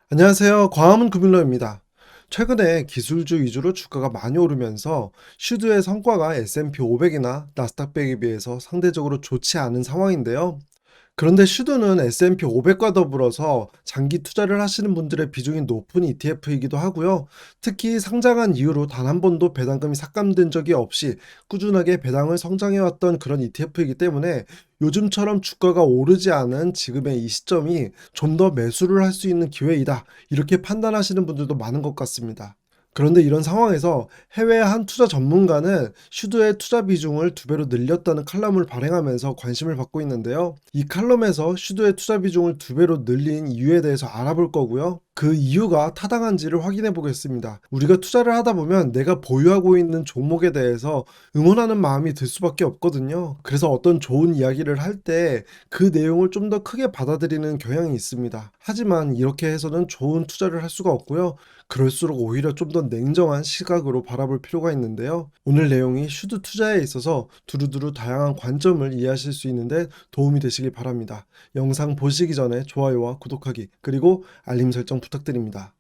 안녕하세요. 광화문 금융러입니다. 최근에 기술주 위주로 주가가 많이 오르면서 슈드의 성과가 S&P 500이나 나스닥 100에 비해서 상대적으로 좋지 않은 상황인데요. 그런데 슈드는 S&P 500과 더불어서 장기 투자를 하시는 분들의 비중이 높은 ETF이기도 하고요. 특히 상장한 이후로 단 한 번도 배당금이 삭감된 적이 없이 꾸준하게 배당을 성장해왔던 그런 ETF이기 때문에 요즘처럼 주가가 오르지 않은 지금의 이 시점이 좀 더 매수를 할 수 있는 기회이다. 이렇게 판단하시는 분들도 많은 것 같습니다. 그런데 이런 상황에서 해외 한 투자 전문가는 슈드의 투자 비중을 2배로 늘렸다는 칼럼을 발행하면서 관심을 받고 있는데요. 이 칼럼에서 슈드의 투자 비중을 2배로 늘린 이유에 대해서 알아볼 거고요. 그 이유가 타당한지를 확인해 보겠습니다. 우리가 투자를 하다 보면 내가 보유하고 있는 종목에 대해서 응원하는 마음이 들 수밖에 없거든요. 그래서 어떤 좋은 이야기를 할 때 그 내용을 좀 더 크게 받아들이는 경향이 있습니다. 하지만 이렇게 해서는 좋은 투자를 할 수가 없고요. 그럴수록 오히려 좀 더 냉정한 시각으로 바라볼 필요가 있는데요. 오늘 내용이 슈드 투자에 있어서 두루두루 다양한 관점을 이해하실 수 있는데 도움이 되시길 바랍니다. 영상 보시기 전에 좋아요와 구독하기 그리고 알림 설정 부탁드립니다.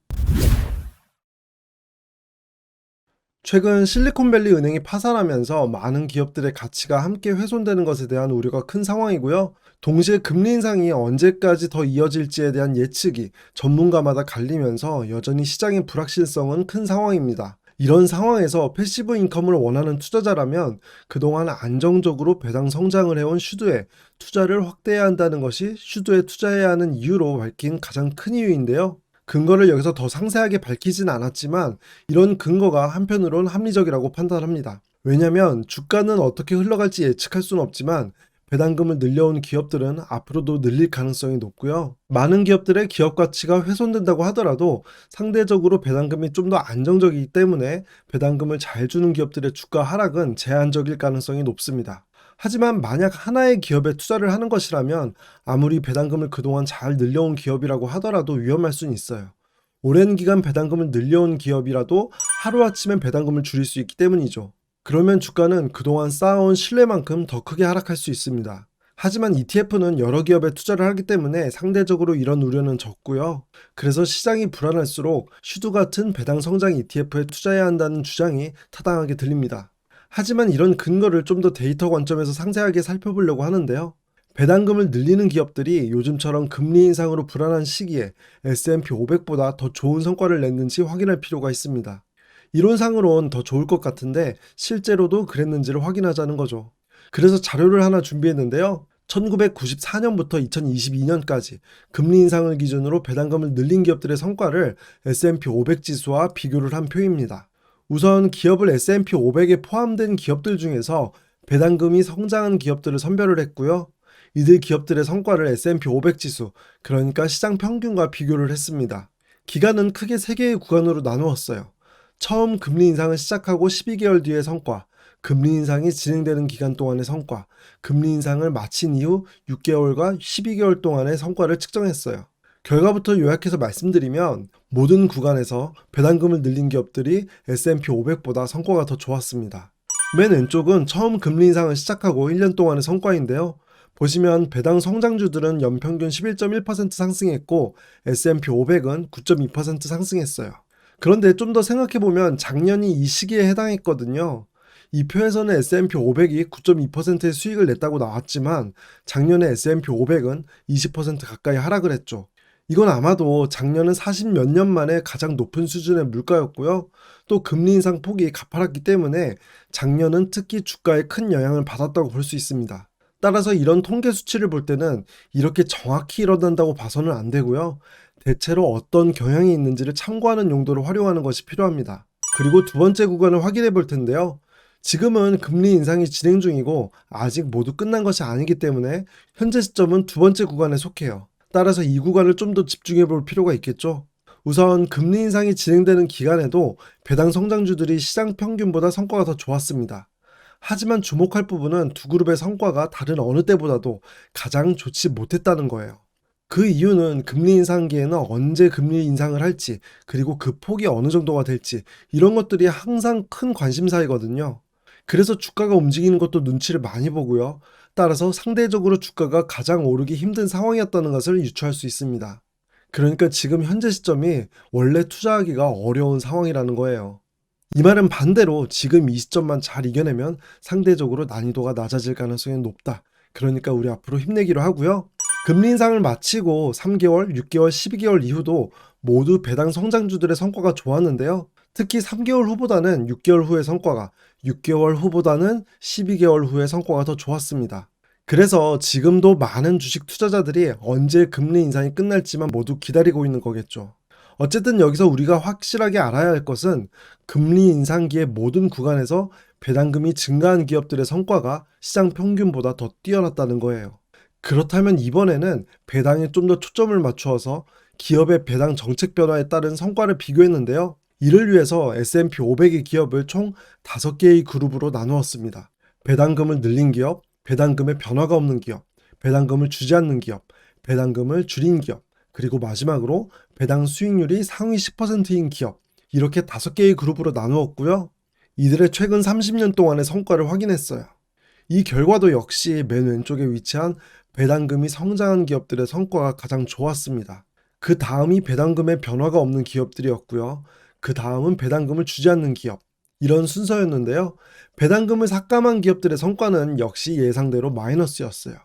최근 실리콘밸리 은행이 파산하면서 많은 기업들의 가치가 함께 훼손되는 것에 대한 우려가 큰 상황이고요. 동시에 금리 인상이 언제까지 더 이어질지에 대한 예측이 전문가마다 갈리면서 여전히 시장의 불확실성은 큰 상황입니다. 이런 상황에서 패시브 인컴을 원하는 투자자라면 그동안 안정적으로 배당 성장을 해온 슈드에 투자를 확대해야 한다는 것이 슈드에 투자해야 하는 이유로 밝힌 가장 큰 이유인데요. 근거를 여기서 더 상세하게 밝히진 않았지만 이런 근거가 한편으론 합리적이라고 판단합니다. 왜냐하면 주가는 어떻게 흘러갈지 예측할 수는 없지만 배당금을 늘려온 기업들은 앞으로도 늘릴 가능성이 높고요. 많은 기업들의 기업 가치가 훼손된다고 하더라도 상대적으로 배당금이 좀 더 안정적이기 때문에 배당금을 잘 주는 기업들의 주가 하락은 제한적일 가능성이 높습니다. 하지만 만약 하나의 기업에 투자를 하는 것이라면 아무리 배당금을 그동안 잘 늘려온 기업이라고 하더라도 위험할 수는 있어요. 오랜 기간 배당금을 늘려온 기업이라도 하루아침에 배당금을 줄일 수 있기 때문이죠. 그러면 주가는 그동안 쌓아온 신뢰만큼 더 크게 하락할 수 있습니다. 하지만 ETF는 여러 기업에 투자를 하기 때문에 상대적으로 이런 우려는 적고요. 그래서 시장이 불안할수록 슈드 같은 배당 성장 ETF에 투자해야 한다는 주장이 타당하게 들립니다. 하지만 이런 근거를 좀 더 데이터 관점에서 상세하게 살펴보려고 하는데요. 배당금을 늘리는 기업들이 요즘처럼 금리 인상으로 불안한 시기에 S&P 500보다 더 좋은 성과를 냈는지 확인할 필요가 있습니다. 이론상으론 더 좋을 것 같은데 실제로도 그랬는지를 확인하자는 거죠. 그래서 자료를 하나 준비했는데요. 1994년부터 2022년까지 금리 인상을 기준으로 배당금을 늘린 기업들의 성과를 S&P 500 지수와 비교를 한 표입니다. 우선 기업을 S&P 500에 포함된 기업들 중에서 배당금이 성장한 기업들을 선별을 했고요. 이들 기업들의 성과를 S&P 500 지수, 그러니까 시장 평균과 비교를 했습니다. 기간은 크게 3개의 구간으로 나누었어요. 처음 금리 인상을 시작하고 12개월 뒤의 성과, 금리 인상이 진행되는 기간 동안의 성과, 금리 인상을 마친 이후 6개월과 12개월 동안의 성과를 측정했어요. 결과부터 요약해서 말씀드리면 모든 구간에서 배당금을 늘린 기업들이 S&P 500보다 성과가 더 좋았습니다. 맨 왼쪽은 처음 금리 인상을 시작하고 1년 동안의 성과인데요. 보시면 배당 성장주들은 연평균 11.1% 상승했고 S&P 500은 9.2% 상승했어요. 그런데 좀 더 생각해보면 작년이 이 시기에 해당했거든요. 이 표에서는 S&P 500이 9.2%의 수익을 냈다고 나왔지만 작년에 S&P 500은 20% 가까이 하락을 했죠. 이건 아마도 작년은 40 몇 년 만에 가장 높은 수준의 물가였고요. 또 금리 인상 폭이 가파랐기 때문에 작년은 특히 주가에 큰 영향을 받았다고 볼 수 있습니다. 따라서 이런 통계 수치를 볼 때는 이렇게 정확히 일어난다고 봐서는 안 되고요. 대체로 어떤 경향이 있는지를 참고하는 용도로 활용하는 것이 필요합니다. 그리고 두 번째 구간을 확인해 볼 텐데요. 지금은 금리 인상이 진행 중이고 아직 모두 끝난 것이 아니기 때문에 현재 시점은 두 번째 구간에 속해요. 따라서 이 구간을 좀 더 집중해 볼 필요가 있겠죠. 우선 금리 인상이 진행되는 기간에도 배당 성장주들이 시장 평균보다 성과가 더 좋았습니다. 하지만 주목할 부분은 두 그룹의 성과가 다른 어느 때보다도 가장 좋지 못했다는 거예요. 그 이유는 금리 인상기에는 언제 금리 인상을 할지, 그리고 그 폭이 어느 정도가 될지, 이런 것들이 항상 큰 관심사이거든요. 그래서 주가가 움직이는 것도 눈치를 많이 보고요. 따라서 상대적으로 주가가 가장 오르기 힘든 상황이었다는 것을 유추할 수 있습니다. 그러니까 지금 현재 시점이 원래 투자하기가 어려운 상황이라는 거예요. 이 말은 반대로 지금 이 시점만 잘 이겨내면 상대적으로 난이도가 낮아질 가능성이 높다. 그러니까 우리 앞으로 힘내기로 하고요. 금리 인상을 마치고 3개월, 6개월, 12개월 이후도 모두 배당 성장주들의 성과가 좋았는데요. 특히 3개월 후보다는 6개월 후의 성과가, 6개월 후보다는 12개월 후의 성과가 더 좋았습니다. 그래서 지금도 많은 주식 투자자들이 언제 금리 인상이 끝날지만 모두 기다리고 있는 거겠죠. 어쨌든 여기서 우리가 확실하게 알아야 할 것은 금리 인상기의 모든 구간에서 배당금이 증가한 기업들의 성과가 시장 평균보다 더 뛰어났다는 거예요. 그렇다면 이번에는 배당에 좀 더 초점을 맞추어서 기업의 배당 정책 변화에 따른 성과를 비교했는데요. 이를 위해서 S&P 500의 기업을 총 5개의 그룹으로 나누었습니다. 배당금을 늘린 기업, 배당금의 변화가 없는 기업, 배당금을 주지 않는 기업, 배당금을 줄인 기업, 그리고 마지막으로 배당 수익률이 상위 10%인 기업, 이렇게 5개의 그룹으로 나누었고요. 이들의 최근 30년 동안의 성과를 확인했어요. 이 결과도 역시 맨 왼쪽에 위치한 배당금이 성장한 기업들의 성과가 가장 좋았습니다. 그 다음이 배당금의 변화가 없는 기업들이었고요. 그 다음은 배당금을 주지 않는 기업. 이런 순서였는데요. 배당금을 삭감한 기업들의 성과는 역시 예상대로 마이너스였어요.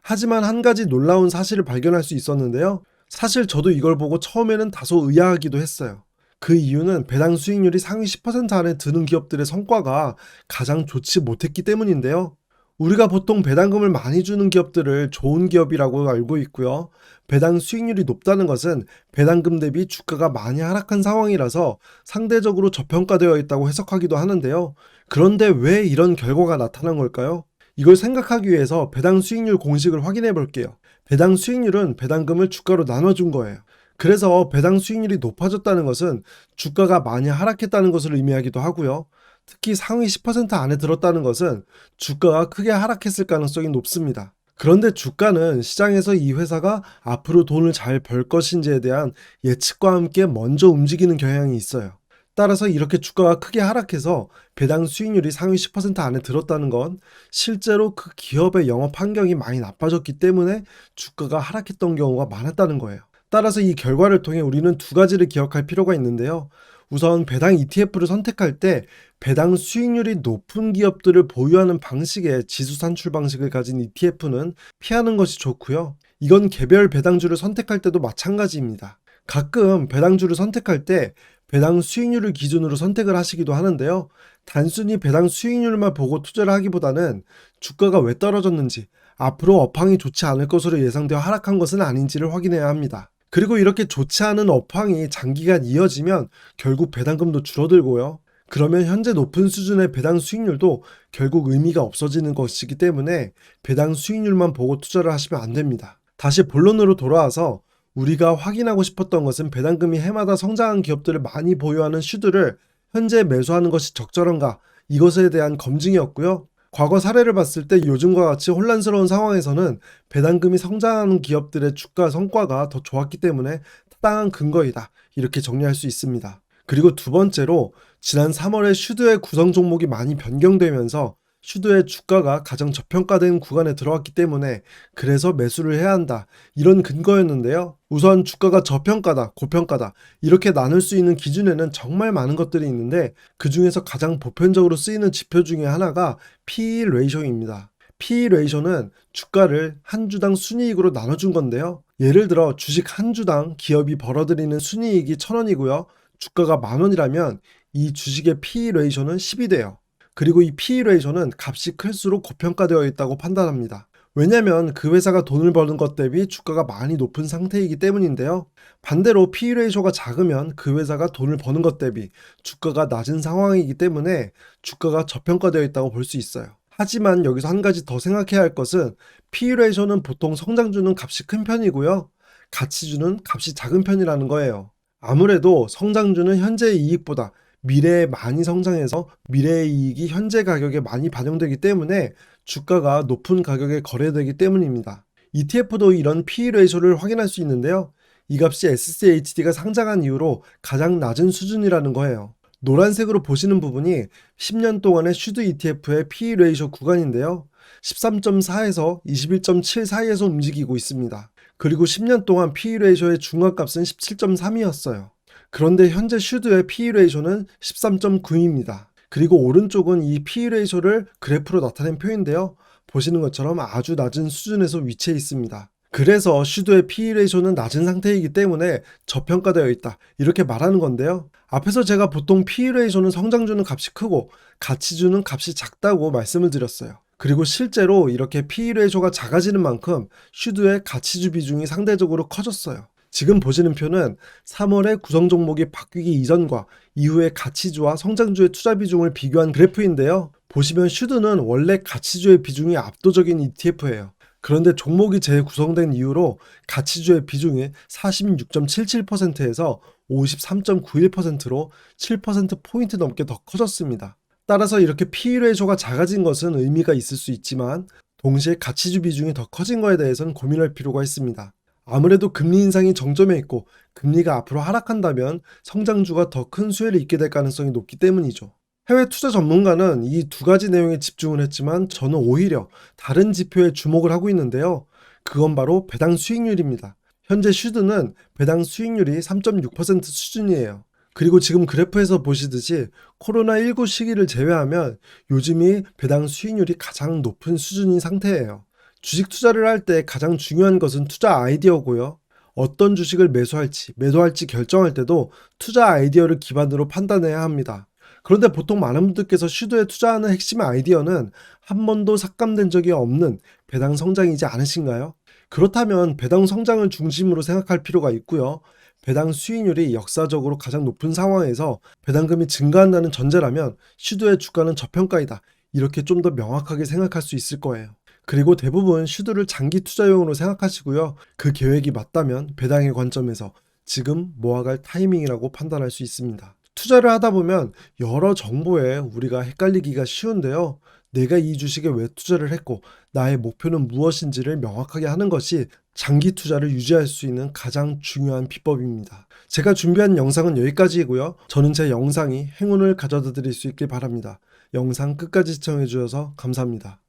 하지만 한 가지 놀라운 사실을 발견할 수 있었는데요. 사실 저도 이걸 보고 처음에는 다소 의아하기도 했어요. 그 이유는 배당 수익률이 상위 10% 안에 드는 기업들의 성과가 가장 좋지 못했기 때문인데요. 우리가 보통 배당금을 많이 주는 기업들을 좋은 기업이라고 알고 있고요. 배당 수익률이 높다는 것은 배당금 대비 주가가 많이 하락한 상황이라서 상대적으로 저평가되어 있다고 해석하기도 하는데요. 그런데 왜 이런 결과가 나타난 걸까요? 이걸 생각하기 위해서 배당 수익률 공식을 확인해 볼게요. 배당 수익률은 배당금을 주가로 나눠준 거예요. 그래서 배당 수익률이 높아졌다는 것은 주가가 많이 하락했다는 것을 의미하기도 하고요. 특히 상위 10% 안에 들었다는 것은 주가가 크게 하락했을 가능성이 높습니다. 그런데 주가는 시장에서 이 회사가 앞으로 돈을 잘 벌 것인지에 대한 예측과 함께 먼저 움직이는 경향이 있어요. 따라서 이렇게 주가가 크게 하락해서 배당 수익률이 상위 10% 안에 들었다는 건 실제로 그 기업의 영업 환경이 많이 나빠졌기 때문에 주가가 하락했던 경우가 많았다는 거예요. 따라서 이 결과를 통해 우리는 두 가지를 기억할 필요가 있는데요. 우선 배당 ETF를 선택할 때 배당 수익률이 높은 기업들을 보유하는 방식의 지수 산출 방식을 가진 ETF는 피하는 것이 좋고요. 이건 개별 배당주를 선택할 때도 마찬가지입니다. 가끔 배당주를 선택할 때 배당 수익률을 기준으로 선택을 하시기도 하는데요. 단순히 배당 수익률만 보고 투자를 하기보다는 주가가 왜 떨어졌는지, 앞으로 업황이 좋지 않을 것으로 예상되어 하락한 것은 아닌지를 확인해야 합니다. 그리고 이렇게 좋지 않은 업황이 장기간 이어지면 결국 배당금도 줄어들고요. 그러면 현재 높은 수준의 배당 수익률도 결국 의미가 없어지는 것이기 때문에 배당 수익률만 보고 투자를 하시면 안 됩니다. 다시 본론으로 돌아와서 우리가 확인하고 싶었던 것은 배당금이 해마다 성장한 기업들을 많이 보유하는 슈들을 현재 매수하는 것이 적절한가, 이것에 대한 검증이었고요. 과거 사례를 봤을 때 요즘과 같이 혼란스러운 상황에서는 배당금이 성장하는 기업들의 주가 성과가 더 좋았기 때문에 타당한 근거이다, 이렇게 정리할 수 있습니다. 그리고 두 번째로 지난 3월에 슈드의 구성 종목이 많이 변경되면서 슈드의 주가가 가장 저평가된 구간에 들어왔기 때문에 그래서 매수를 해야 한다, 이런 근거였는데요. 우선 주가가 저평가다, 고평가다 이렇게 나눌 수 있는 기준에는 정말 많은 것들이 있는데 그 중에서 가장 보편적으로 쓰이는 지표 중에 하나가 PE 레이쇼입니다. PE 레이쇼는 주가를 한 주당 순이익으로 나눠준 건데요. 예를 들어 주식 한 주당 기업이 벌어들이는 순이익이 1,000원이고요. 주가가 10,000원이라면 이 주식의 PE 레이쇼는 10이 돼요. 그리고 이 PE 레이쇼는 값이 클수록 고평가되어 있다고 판단합니다. 왜냐면 그 회사가 돈을 버는 것 대비 주가가 많이 높은 상태이기 때문인데요. 반대로 PE 레이쇼가 작으면 그 회사가 돈을 버는 것 대비 주가가 낮은 상황이기 때문에 주가가 저평가되어 있다고 볼 수 있어요. 하지만 여기서 한 가지 더 생각해야 할 것은 PE 레이쇼는 보통 성장주는 값이 큰 편이고요. 가치주는 값이 작은 편이라는 거예요. 아무래도 성장주는 현재의 이익보다 미래에 많이 성장해서 미래의 이익이 현재 가격에 많이 반영되기 때문에 주가가 높은 가격에 거래되기 때문입니다. ETF도 이런 PE 레이쇼를 확인할 수 있는데요. 이 값이 SCHD가 상장한 이후로 가장 낮은 수준이라는 거예요. 노란색으로 보시는 부분이 10년 동안의 슈드 ETF의 PE 레이쇼 구간인데요. 13.4에서 21.7 사이에서 움직이고 있습니다. 그리고 10년 동안 PE 레이쇼의 중간값은 17.3이었어요. 그런데 현재 슈드의 PE 레이쇼는 13.9입니다. 그리고 오른쪽은 이 PE 레이쇼를 그래프로 나타낸 표인데요. 보시는 것처럼 아주 낮은 수준에서 위치해 있습니다. 그래서 슈드의 PE 레이쇼는 낮은 상태이기 때문에 저평가되어 있다, 이렇게 말하는 건데요. 앞에서 제가 보통 PE 레이쇼는 성장주는 값이 크고 가치주는 값이 작다고 말씀을 드렸어요. 그리고 실제로 이렇게 PE 레이쇼가 작아지는 만큼 슈드의 가치주 비중이 상대적으로 커졌어요. 지금 보시는 표는 3월에 구성 종목이 바뀌기 이전과 이후의 가치주와 성장주의 투자 비중을 비교한 그래프인데요. 보시면 슈드는 원래 가치주의 비중이 압도적인 ETF예요. 그런데 종목이 재구성된 이후로 가치주의 비중이 46.77%에서 53.91%로 7%포인트 넘게 더 커졌습니다. 따라서 이렇게 PE 레이쇼가 작아진 것은 의미가 있을 수 있지만 동시에 가치주 비중이 더 커진 거에 대해서는 고민할 필요가 있습니다. 아무래도 금리 인상이 정점에 있고 금리가 앞으로 하락한다면 성장주가 더 큰 수혜를 입게 될 가능성이 높기 때문이죠. 해외 투자 전문가는 이 두 가지 내용에 집중을 했지만 저는 오히려 다른 지표에 주목을 하고 있는데요. 그건 바로 배당 수익률입니다. 현재 슈드는 배당 수익률이 3.6% 수준이에요. 그리고 지금 그래프에서 보시듯이 코로나19 시기를 제외하면 요즘이 배당 수익률이 가장 높은 수준인 상태예요. 주식 투자를 할 때 가장 중요한 것은 투자 아이디어고요. 어떤 주식을 매수할지, 매도할지 결정할 때도 투자 아이디어를 기반으로 판단해야 합니다. 그런데 보통 많은 분들께서 슈드에 투자하는 핵심 아이디어는 한 번도 삭감된 적이 없는 배당 성장이지 않으신가요? 그렇다면 배당 성장을 중심으로 생각할 필요가 있고요. 배당 수익률이 역사적으로 가장 높은 상황에서 배당금이 증가한다는 전제라면 슈드의 주가는 저평가이다, 이렇게 좀 더 명확하게 생각할 수 있을 거예요. 그리고 대부분 슈드를 장기 투자용으로 생각하시고요. 그 계획이 맞다면 배당의 관점에서 지금 모아갈 타이밍이라고 판단할 수 있습니다. 투자를 하다 보면 여러 정보에 우리가 헷갈리기가 쉬운데요. 내가 이 주식에 왜 투자를 했고 나의 목표는 무엇인지를 명확하게 하는 것이 장기 투자를 유지할 수 있는 가장 중요한 비법입니다. 제가 준비한 영상은 여기까지이고요. 저는 제 영상이 행운을 가져다 드릴 수 있길 바랍니다. 영상 끝까지 시청해 주셔서 감사합니다.